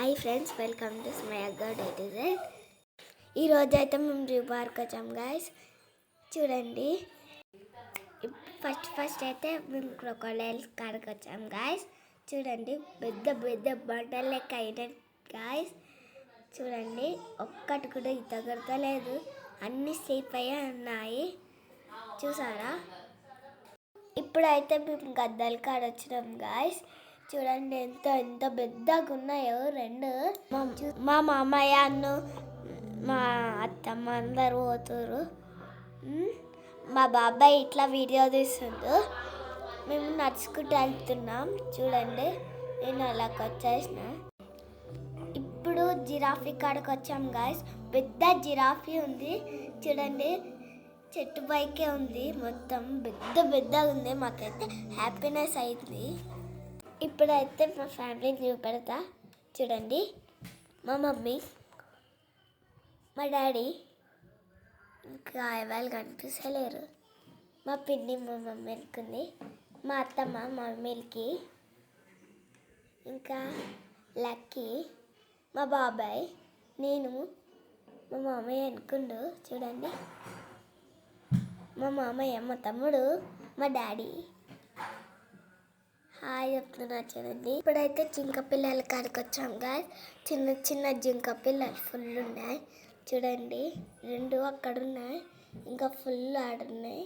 Hi friends, welcome to స్మయగా day to day. ఈరోజు అయితే మేము జూ పార్క్ వచ్చాం గాయస్. చూడండి, ఫస్ట్ అయితే మేము క్రొకోడైల్స్ కాడికి వచ్చాం గాయస్. చూడండి, పెద్ద పెద్ద బండలు లెక్క అయినాయి గాయస్. చూడండి, ఒక్కటి కూడా తగలలేదు, అన్నీ సేఫ్ అయ్యే ఉన్నాయి. చూసారా? ఇప్పుడైతే మేము గద్దల కాడ వచ్చినాం గాయస్. చూడండి ఎంత ఎంత పెద్దగా ఉన్నాయో రెండు. మా మామయ్య అన్ను మా అత్తమ్మ అందరు పోతురు. మా బాబాయ్ ఇట్లా వీడియో తీస్తుండు. మేము నడుచుకుంటూ వెళ్తున్నాం. చూడండి, నేను అలాగ వచ్చేసిన. ఇప్పుడు జిరాఫీ కాడికి వచ్చాం గాయస్. పెద్ద జిరాఫీ ఉంది. చూడండి, చెట్టు పైకే ఉంది. మొత్తం పెద్ద పెద్దగా ఉంది. మాకైతే హ్యాపీనెస్ అయింది. ఇప్పుడైతే మా ఫ్యామిలీని చూపెడతా. చూడండి, మా మమ్మీ, మా డాడీ, ఇంకా ఎవరు కనిపిస్తలేరు. మా పిన్ని మా మమ్మీ వెళ్తుంది, మా అత్తమ్మ మా మమ్మీకి, ఇంకా లక్కీ, మా బాబాయ్, నేను, మా మామయ్య అనుకుండు. చూడండి, మా మామయ్య, మా తమ్ముడు, మా డాడీ హాయ్ చెప్తున్నా. చూడండి, ఇప్పుడైతే జింక పిల్లల కాడికి వచ్చాం గాయ్. చిన్న చిన్న జింక పిల్లలు ఫుల్ ఉన్నాయి. చూడండి, రెండు అక్కడ ఉన్నాయి, ఇంకా ఫుల్ ఆడున్నాయి.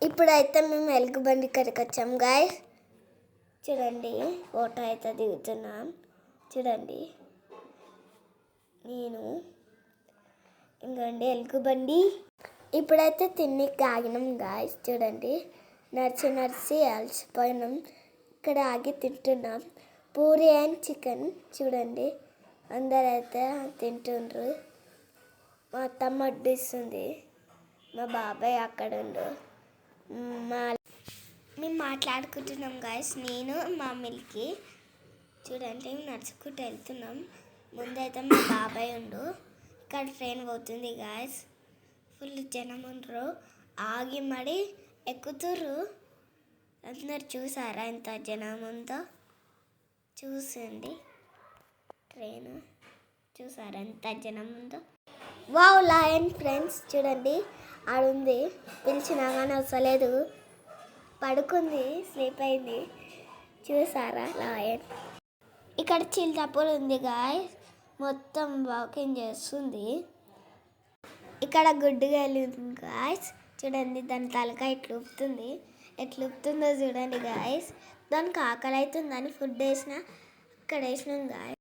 ఇప్పుడైతే మేము ఎలుగుబండి కాడికి వచ్చాం గాయ్. చూడండి, ఫోటో అయితే దిగుతున్నాం. చూడండి, నేను ఇంకండి ఎలుగుబండి. ఇప్పుడైతే తిన్నికి ఆగినాం గాయస్. చూడండి, నడిచి అలసిపోయినాం. ఇక్కడ ఆగి తింటున్నాం పూరి అండ్ చికెన్. చూడండి, అందరైతే తింటుండ్రు. మా అత్తమ్మ వడ్డిస్తుంది, మా బాబాయ్ అక్కడ ఉండు. మేము మాట్లాడుకుంటున్నాం గాయస్, నేను మా మిల్కి. చూడండి, నడుచుకుంటూ వెళ్తున్నాం. ముందైతే మా బాబాయ్ ఉండు. ఇక్కడ ట్రైన్ పోతుంది గాయస్. ఫుల్ జనం ఉండరు. ఆగి మడి ఎక్కుతుర్రు. అందరు చూసారా ఎంత జనం ఉందో? చూసండి, ట్రైన్ చూసారా ఎంత జనం ఉందో? Wow, lion friends. చూడండి, ఆడుంది. పిలిచినా కానీ వస్తలేదు, పడుకుంది, స్లీప్ అయింది. చూసారా లయన్? ఇక్కడ చిల్తాపూర్ ఉంది గాయ్, మొత్తం వాకింగ్ చేస్తుంది. ఇక్కడ గుడ్డుగా వెళ్ళింది గాయస్. చూడండి, దాని తలకాయ ఎట్లా ఊపుతుందో చూడండి గాయస్. దానికి ఆకలి అవుతుందని ఫుడ్ వేసిన అక్కడ వేసినాం గాయస్.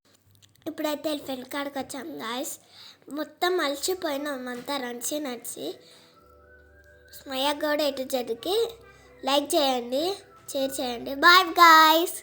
ఇప్పుడైతే ఎలిఫెంట్ కాడికి వచ్చాం గాయస్. మొత్తం అలసిపోయినాం అంతా నడిచి. స్మయగా కూడా ఎటు జడ్కి లైక్ చేయండి, షేర్ చేయండి. Bye guys.